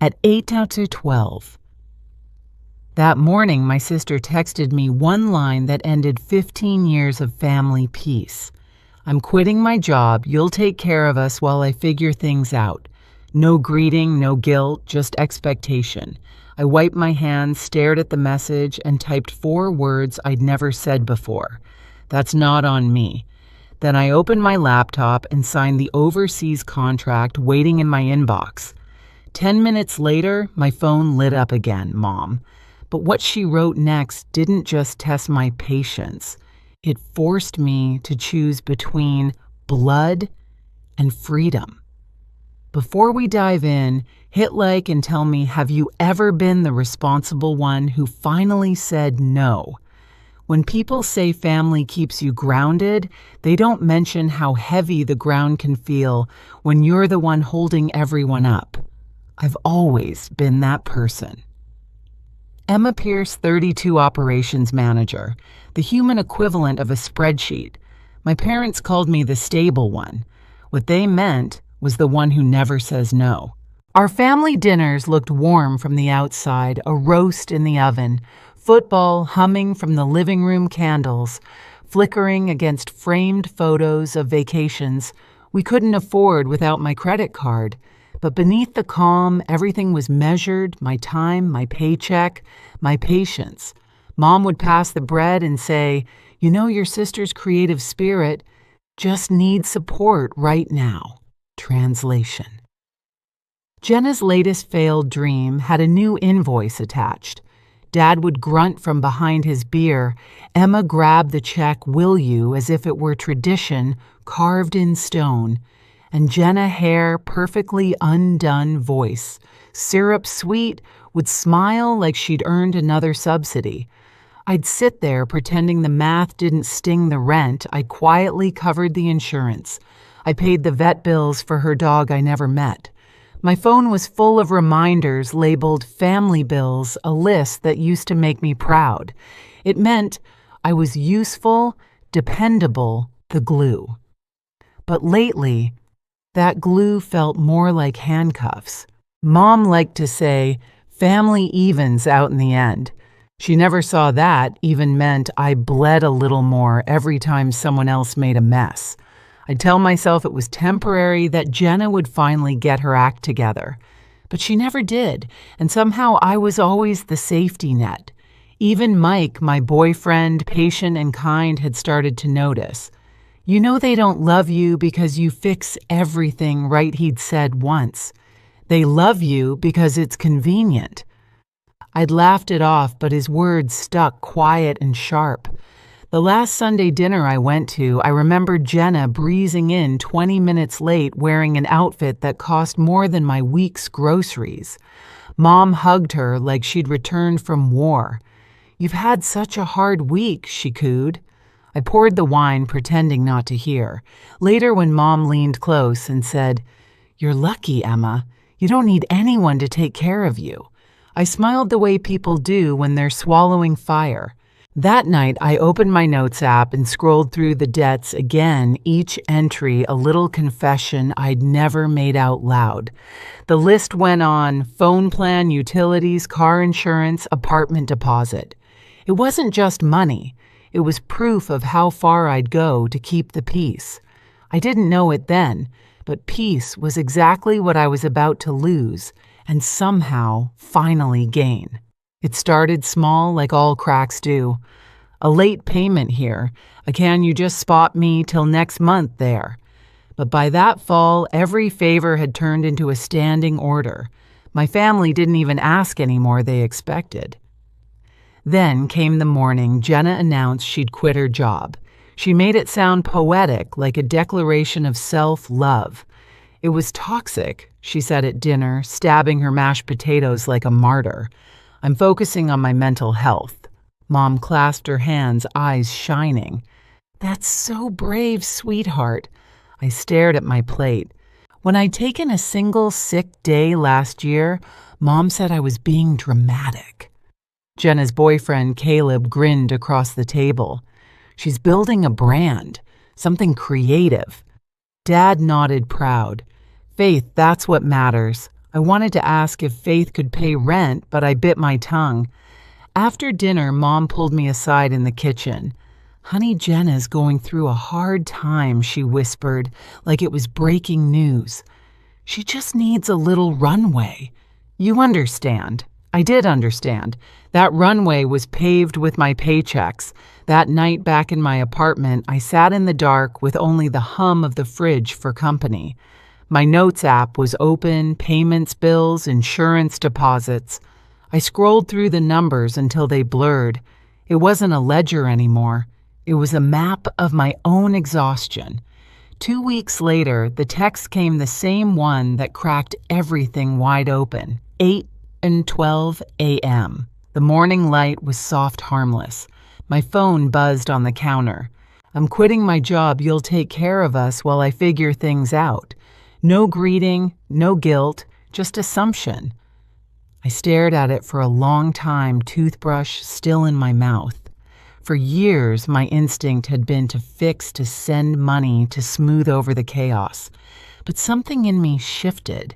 at 8 to 12. That morning, my sister texted me one line that ended 15 years of family peace. "I'm quitting my job. You'll take care of us while I figure things out. No greeting, no guilt, just expectation." I wiped my hands, stared at the message, and typed 4 words I'd never said before. "That's not on me." Then I opened my laptop and signed the overseas contract waiting in my inbox. 10 minutes later, my phone lit up again, Mom. But what she wrote next didn't just test my patience. It forced me to choose between blood and freedom. Before we dive in, hit like and tell me, have you ever been the responsible one who finally said no? When people say family keeps you grounded, they don't mention how heavy the ground can feel when you're the one holding everyone up. I've always been that person. Emma Pierce, 32 operations manager, the human equivalent of a spreadsheet. My parents called me the stable one. What they meant was the one who never says no. Our family dinners looked warm from the outside, a roast in the oven, football humming from the living room candles, flickering against framed photos of vacations we couldn't afford without my credit card. But beneath the calm, everything was measured: my time, my paycheck, my patience. Mom would pass the bread and say, "You know, your sister's creative spirit just needs support right now." Translation. Jenna's latest failed dream had a new invoice attached. Dad would grunt from behind his beer. Emma grabbed the check, "Will you?" as if it were tradition carved in stone. And Jenna, hair perfectly undone, voice syrup sweet, would smile like she'd earned another subsidy. I'd sit there pretending the math didn't sting the rent. I quietly covered the insurance. I paid the vet bills for her dog I never met. My phone was full of reminders labeled family bills, a list that used to make me proud. It meant I was useful, dependable, the glue. But lately, that glue felt more like handcuffs. Mom liked to say, "Family evens out in the end." She never saw that even meant I bled a little more every time someone else made a mess. I'd tell myself it was temporary, that Jenna would finally get her act together. But she never did, and somehow I was always the safety net. Even Mike, my boyfriend, patient and kind, had started to notice. "You know they don't love you because you fix everything right," he'd said once. "They love you because it's convenient." I'd laughed it off, but his words stuck quiet and sharp. The last Sunday dinner I went to, I remembered Jenna breezing in 20 minutes late wearing an outfit that cost more than my week's groceries. Mom hugged her like she'd returned from war. "You've had such a hard week," she cooed. I poured the wine, pretending not to hear. Later, when Mom leaned close and said, "You're lucky, Emma. You don't need anyone to take care of you," I smiled the way people do when they're swallowing fire. That night, I opened my notes app and scrolled through the debts again, each entry a little confession I'd never made out loud. The list went on: phone plan, utilities, car insurance, apartment deposit. It wasn't just money. It was proof of how far I'd go to keep the peace. I didn't know it then, but peace was exactly what I was about to lose and somehow finally gain. It started small, like all cracks do. A late payment here, a "can you just spot me till next month" there. But by that fall, every favor had turned into a standing order. My family didn't even ask anymore, they expected. Then came the morning Jenna announced she'd quit her job. She made it sound poetic, like a declaration of self-love. It was toxic, she said at dinner, stabbing her mashed potatoes like a martyr. "I'm focusing on my mental health." Mom clasped her hands, eyes shining. "That's so brave, sweetheart." I stared at my plate. When I'd taken a single sick day last year, Mom said I was being dramatic. Jenna's boyfriend, Caleb, grinned across the table. "She's building a brand, something creative." Dad nodded proud. "Faith, that's what matters. I wanted to ask if Faith could pay rent, but I bit my tongue. After dinner, Mom pulled me aside in the kitchen. "Honey, Jenna's going through a hard time," she whispered, like it was breaking news. "She just needs a little runway." You understand. I did understand. That runway was paved with my paychecks. That night back in my apartment, I sat in the dark with only the hum of the fridge for company. My notes app was open, payments, bills, insurance deposits. I scrolled through the numbers until they blurred. It wasn't a ledger anymore. It was a map of my own exhaustion. 2 weeks later, the text came, the same one that cracked everything wide open. 8:12 a.m. The morning light was soft, harmless. My phone buzzed on the counter. "I'm quitting my job. You'll take care of us while I figure things out." No greeting, no guilt, just assumption. I stared at it for a long time, toothbrush still in my mouth. For years, my instinct had been to fix, to send money, to smooth over the chaos. But something in me shifted.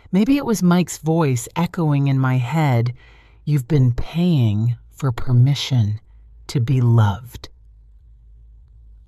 Maybe it was Mike's voice echoing in my head. "You've been paying for permission to be loved."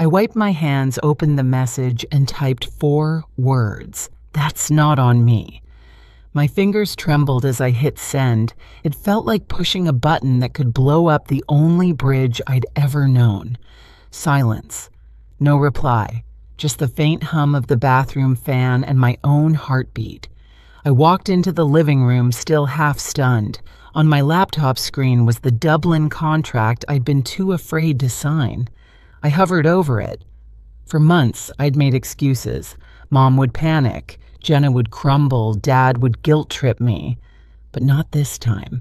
I wiped my hands, opened the message, and typed 4 words. "That's not on me." My fingers trembled as I hit send. It felt like pushing a button that could blow up the only bridge I'd ever known. Silence. No reply. Just the faint hum of the bathroom fan and my own heartbeat. I walked into the living room, still half stunned. On my laptop screen was the Dublin contract I'd been too afraid to sign. I hovered over it. For months, I'd made excuses. Mom would panic. Jenna would crumble. Dad would guilt-trip me. But not this time.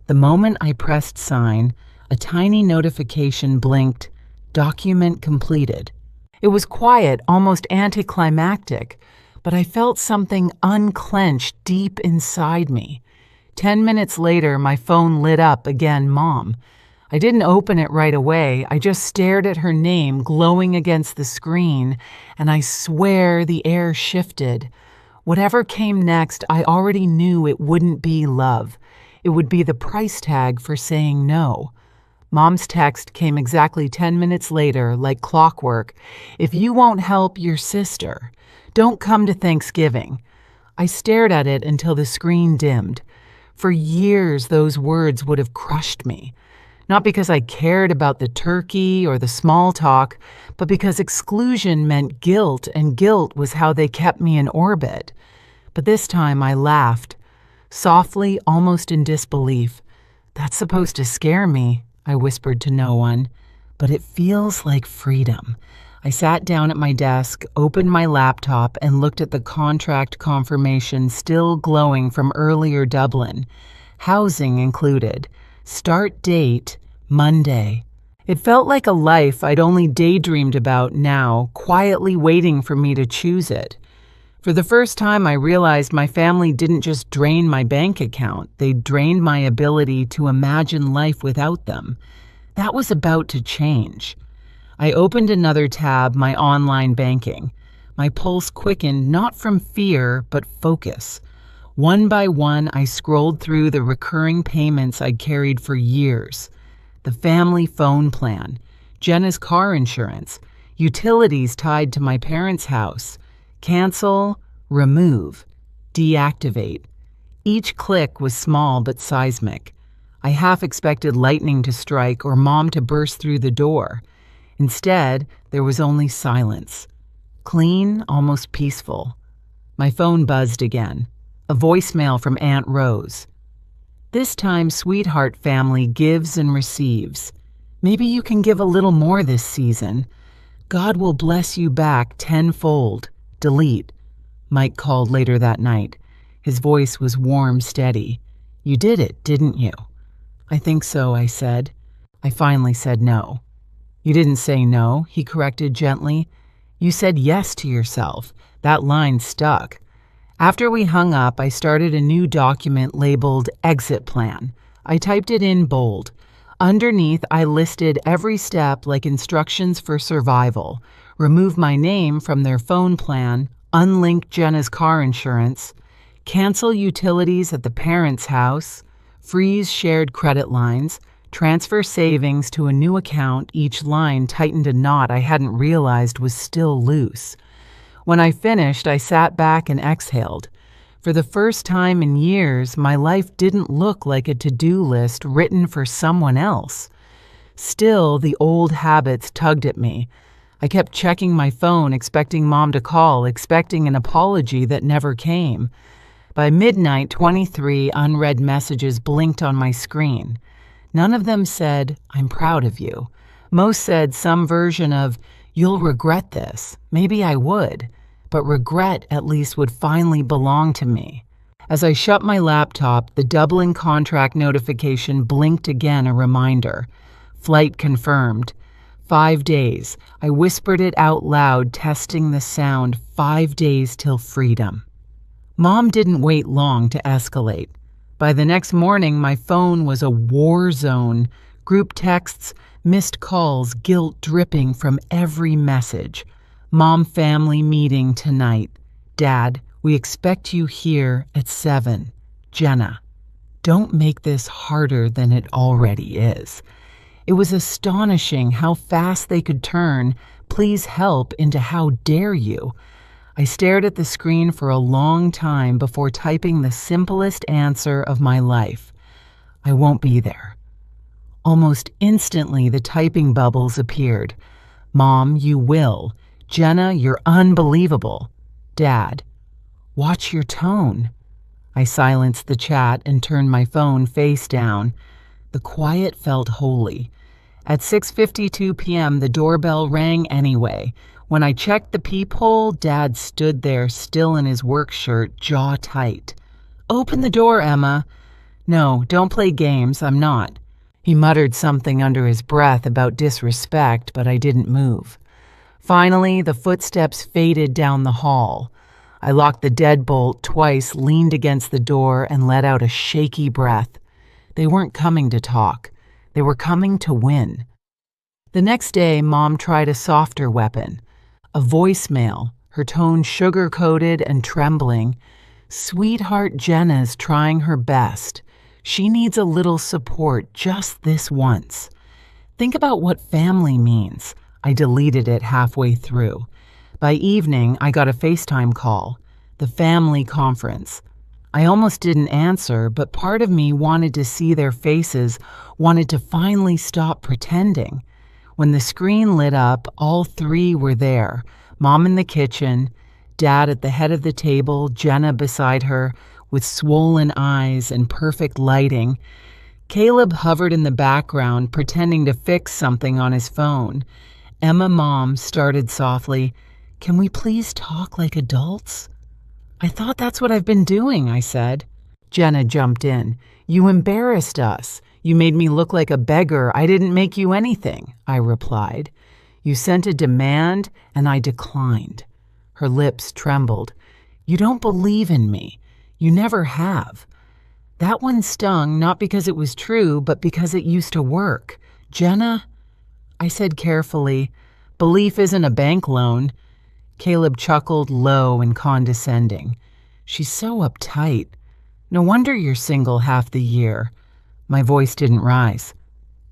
The moment I pressed sign, a tiny notification blinked. Document completed. It was quiet, almost anticlimactic, but I felt something unclench deep inside me. 10 minutes later, my phone lit up again, Mom. I didn't open it right away. I just stared at her name glowing against the screen, and I swear the air shifted. Whatever came next, I already knew it wouldn't be love. It would be the price tag for saying no. Mom's text came exactly 10 minutes later, like clockwork. "If you won't help your sister, don't come to Thanksgiving." I stared at it until the screen dimmed. For years, those words would have crushed me. Not because I cared about the turkey or the small talk, but because exclusion meant guilt, and guilt was how they kept me in orbit. But this time I laughed, softly, almost in disbelief. "That's supposed to scare me," I whispered to no one, "but it feels like freedom." I sat down at my desk, opened my laptop, and looked at the contract confirmation still glowing from earlier Dublin. Housing included. Start date, Monday. It felt like a life I'd only daydreamed about now, quietly waiting for me to choose it. For the first time, I realized my family didn't just drain my bank account, they drained my ability to imagine life without them. That was about to change. I opened another tab, my online banking. My pulse quickened, not from fear, but focus. One by one, I scrolled through the recurring payments I'd carried for years. The family phone plan, Jenna's car insurance, utilities tied to my parents' house, cancel, remove, deactivate. Each click was small but seismic. I half expected lightning to strike or Mom to burst through the door. Instead, there was only silence. Clean, almost peaceful. My phone buzzed again. A voicemail from Aunt Rose. "This time, sweetheart family gives and receives. Maybe you can give a little more this season. God will bless you back tenfold. Delete." Mike called later that night. His voice was warm, steady. "You did it, didn't you?" "I think so," I said. I finally said no. "You didn't say no," he corrected gently. "You said yes to yourself." That line stuck. After we hung up, I started a new document labeled Exit Plan. I typed it in bold. Underneath, I listed every step like instructions for survival. Remove my name from their phone plan, unlink Jenna's car insurance, cancel utilities at the parents' house, freeze shared credit lines, transfer savings to a new account. Each line tightened a knot I hadn't realized was still loose. When I finished, I sat back and exhaled. For the first time in years, my life didn't look like a to-do list written for someone else. Still, the old habits tugged at me. I kept checking my phone, expecting Mom to call, expecting an apology that never came. By midnight, 23 unread messages blinked on my screen. None of them said, "I'm proud of you." Most said some version of, "You'll regret this." Maybe I would, but regret at least would finally belong to me. As I shut my laptop, the doubling contract notification blinked again, a reminder. Flight confirmed. 5 days. I whispered it out loud, testing the sound. 5 days till freedom. Mom didn't wait long to escalate. By the next morning, my phone was a war zone. Group texts, missed calls, guilt dripping from every message. Mom, family meeting tonight. Dad, we expect you here at 7. Jenna. Don't make this harder than it already is. It was astonishing how fast they could turn "please help" into "how dare you." I stared at the screen for a long time before typing the simplest answer of my life. I won't be there. Almost instantly, the typing bubbles appeared. Mom, you will. Jenna, you're unbelievable. Dad, watch your tone. I silenced the chat and turned my phone face down. The quiet felt holy. At 6:52 p.m., the doorbell rang anyway. When I checked the peephole, Dad stood there, still in his work shirt, jaw tight. "Open the door, Emma." "No, don't play games, I'm not." He muttered something under his breath about disrespect, but I didn't move. Finally, the footsteps faded down the hall. I locked the deadbolt twice, leaned against the door, and let out a shaky breath. They weren't coming to talk. They were coming to win. The next day, Mom tried a softer weapon. A voicemail, her tone sugar-coated and trembling. "Sweetheart, Jenna's trying her best. She needs a little support just this once." Think about what family means. I deleted it halfway through. By evening, I got a FaceTime call. The family conference. I almost didn't answer, but part of me wanted to see their faces, wanted to finally stop pretending. When the screen lit up, all three were there. Mom in the kitchen, Dad at the head of the table, Jenna beside her, with swollen eyes and perfect lighting. Caleb hovered in the background, pretending to fix something on his phone. Emma, Mom, started softly, "Can we please talk like adults?" "I thought that's what I've been doing," I said. Jenna jumped in. "You embarrassed us. You made me look like a beggar. I didn't make you anything," I replied. "You sent a demand, and I declined." Her lips trembled. "You don't believe in me. You never have." That one stung, not because it was true, but because it used to work. "Jenna," I said carefully, "belief isn't a bank loan." Caleb chuckled, low and condescending. "She's so uptight. No wonder you're single half the year." My voice didn't rise.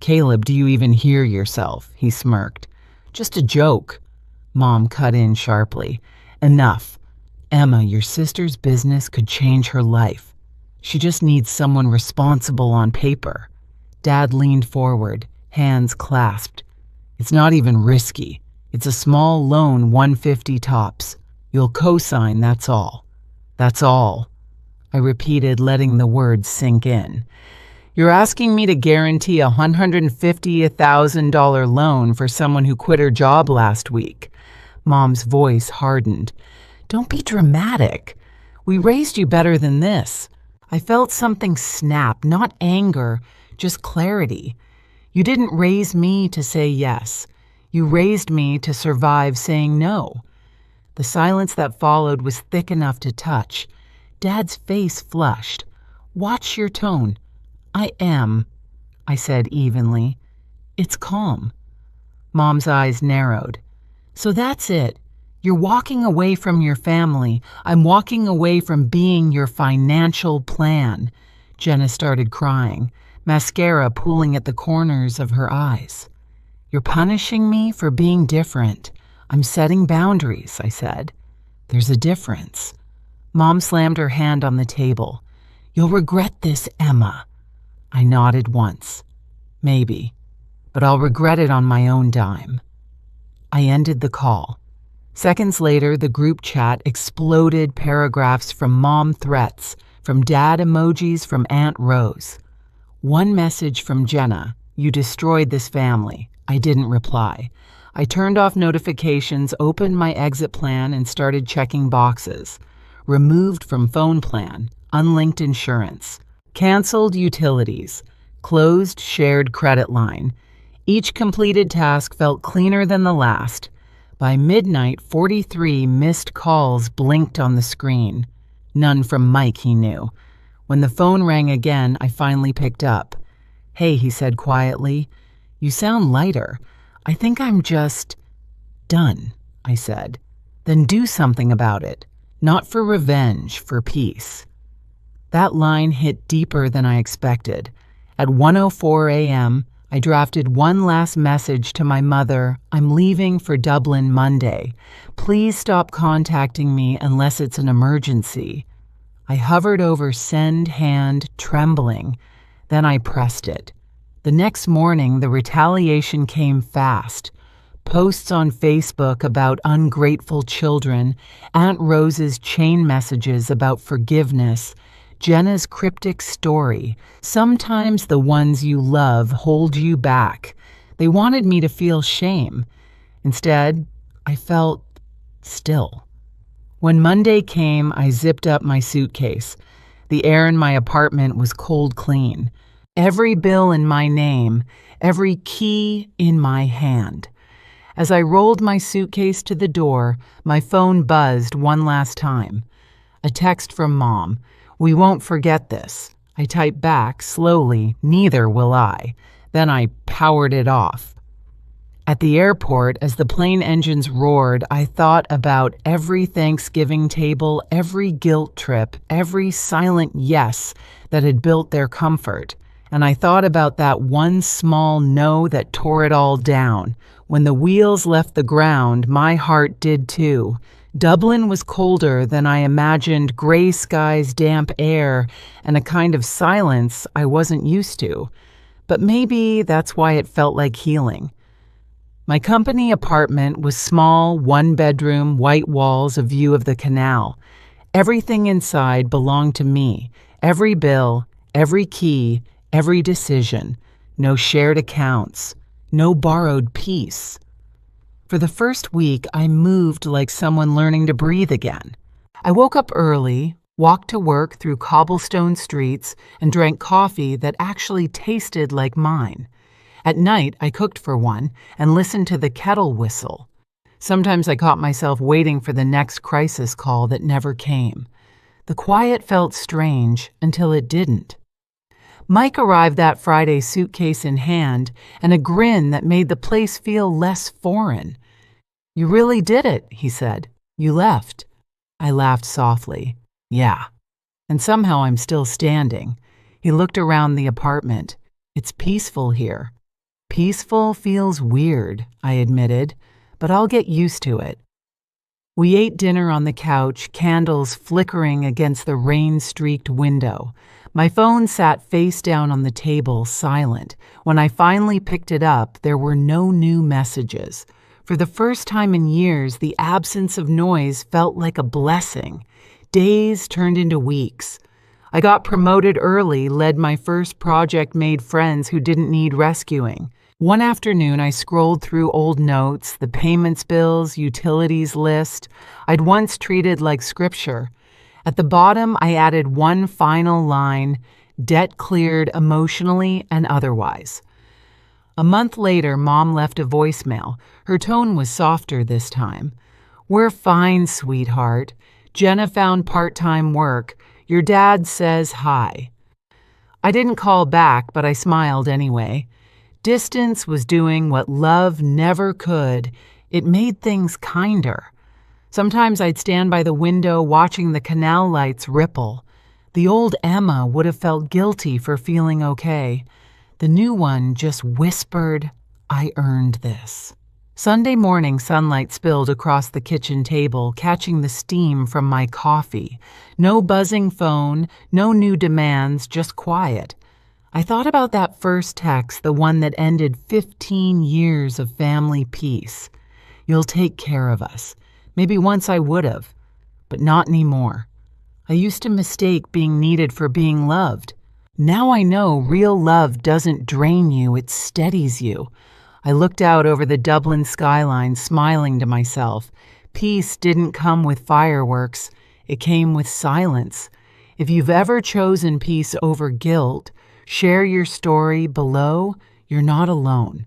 "Caleb, do you even hear yourself?" He smirked. "Just a joke." Mom cut in sharply. "Enough. Emma, your sister's business could change her life. She just needs someone responsible on paper." Dad leaned forward, hands clasped. "It's not even risky. It's a small loan, $150 tops. You'll co-sign, that's all." "That's all," I repeated, letting the words sink in. "You're asking me to guarantee a $150,000 loan for someone who quit her job last week." Mom's voice hardened. "Don't be dramatic. We raised you better than this." I felt something snap, not anger, just clarity. "You didn't raise me to say yes. You raised me to survive saying no." The silence that followed was thick enough to touch. Dad's face flushed. "Watch your tone." "I am," I said evenly. "It's calm." Mom's eyes narrowed. "So that's it. You're walking away from your family. I'm walking away from being your financial plan. Jenna started crying, mascara pooling at the corners of her eyes. You're punishing me for being different. I'm setting boundaries, I said. There's a difference. Mom slammed her hand on the table. You'll regret this, Emma. I nodded once. Maybe, but I'll regret it on my own dime. I ended the call. Seconds later, the group chat exploded paragraphs from mom threats, from dad emojis from Aunt Rose. One message from Jenna, you destroyed this family. I didn't reply. I turned off notifications, opened my exit plan, and started checking boxes. Removed from phone plan, unlinked insurance, canceled utilities, closed shared credit line. Each completed task felt cleaner than the last. By midnight, 43 missed calls blinked on the screen. None from Mike, he knew. When the phone rang again, I finally picked up. Hey, he said quietly. You sound lighter. I think I'm just done, I said. Then do something about it. Not for revenge, for peace. That line hit deeper than I expected. At 1:04 a.m., I drafted one last message to my mother. I'm leaving for Dublin Monday. Please stop contacting me unless it's an emergency. I hovered over send hand, trembling. Then I pressed it. The next morning, the retaliation came fast. Posts on Facebook about ungrateful children, Aunt Rose's chain messages about forgiveness, Jenna's cryptic story. Sometimes the ones you love hold you back. They wanted me to feel shame. Instead, I felt still. When Monday came, I zipped up my suitcase. The air in my apartment was cold clean. Every bill in my name, every key in my hand. As I rolled my suitcase to the door, my phone buzzed one last time. A text from Mom. We won't forget this. I typed back, slowly, neither will I. Then I powered it off. At the airport, as the plane engines roared, I thought about every Thanksgiving table, every guilt trip, every silent yes that had built their comfort. And I thought about that one small no that tore it all down. When the wheels left the ground, my heart did too. Dublin was colder than I imagined, gray skies, damp air, and a kind of silence I wasn't used to. But maybe that's why it felt like healing. My company apartment was small, one-bedroom, white walls, a view of the canal. Everything inside belonged to me. Every bill, every key, every decision. No shared accounts. No borrowed peace. For the first week, I moved like someone learning to breathe again. I woke up early, walked to work through cobblestone streets, and drank coffee that actually tasted like mine. At night, I cooked for one and listened to the kettle whistle. Sometimes I caught myself waiting for the next crisis call that never came. The quiet felt strange until it didn't. Mike arrived that Friday, suitcase in hand, and a grin that made the place feel less foreign. You really did it, he said. You left. I laughed softly. Yeah. And somehow I'm still standing. He looked around the apartment. It's peaceful here. Peaceful feels weird, I admitted, but I'll get used to it. We ate dinner on the couch, candles flickering against the rain-streaked window. My phone sat face down on the table, silent. When I finally picked it up, there were no new messages. For the first time in years, the absence of noise felt like a blessing. Days turned into weeks. I got promoted early, led my first project, made friends who didn't need rescuing. One afternoon, I scrolled through old notes, the payments bills, utilities list I'd once treated like scripture. At the bottom, I added one final line, debt cleared emotionally and otherwise. A month later, Mom left a voicemail. Her tone was softer this time. We're fine, sweetheart. Jenna found part-time work. Your dad says hi. I didn't call back, but I smiled anyway. Distance was doing what love never could. It made things kinder. Sometimes I'd stand by the window watching the canal lights ripple. The old Emma would have felt guilty for feeling okay. The new one just whispered, "I earned this." Sunday morning sunlight spilled across the kitchen table, catching the steam from my coffee. No buzzing phone, no new demands, just quiet. I thought about that first text, the one that ended 15 years of family peace. "You'll take care of us." Maybe once I would have, but not anymore. I used to mistake being needed for being loved. Now I know real love doesn't drain you, it steadies you. I looked out over the Dublin skyline, smiling to myself. Peace didn't come with fireworks, it came with silence. If you've ever chosen peace over guilt, share your story below. You're not alone.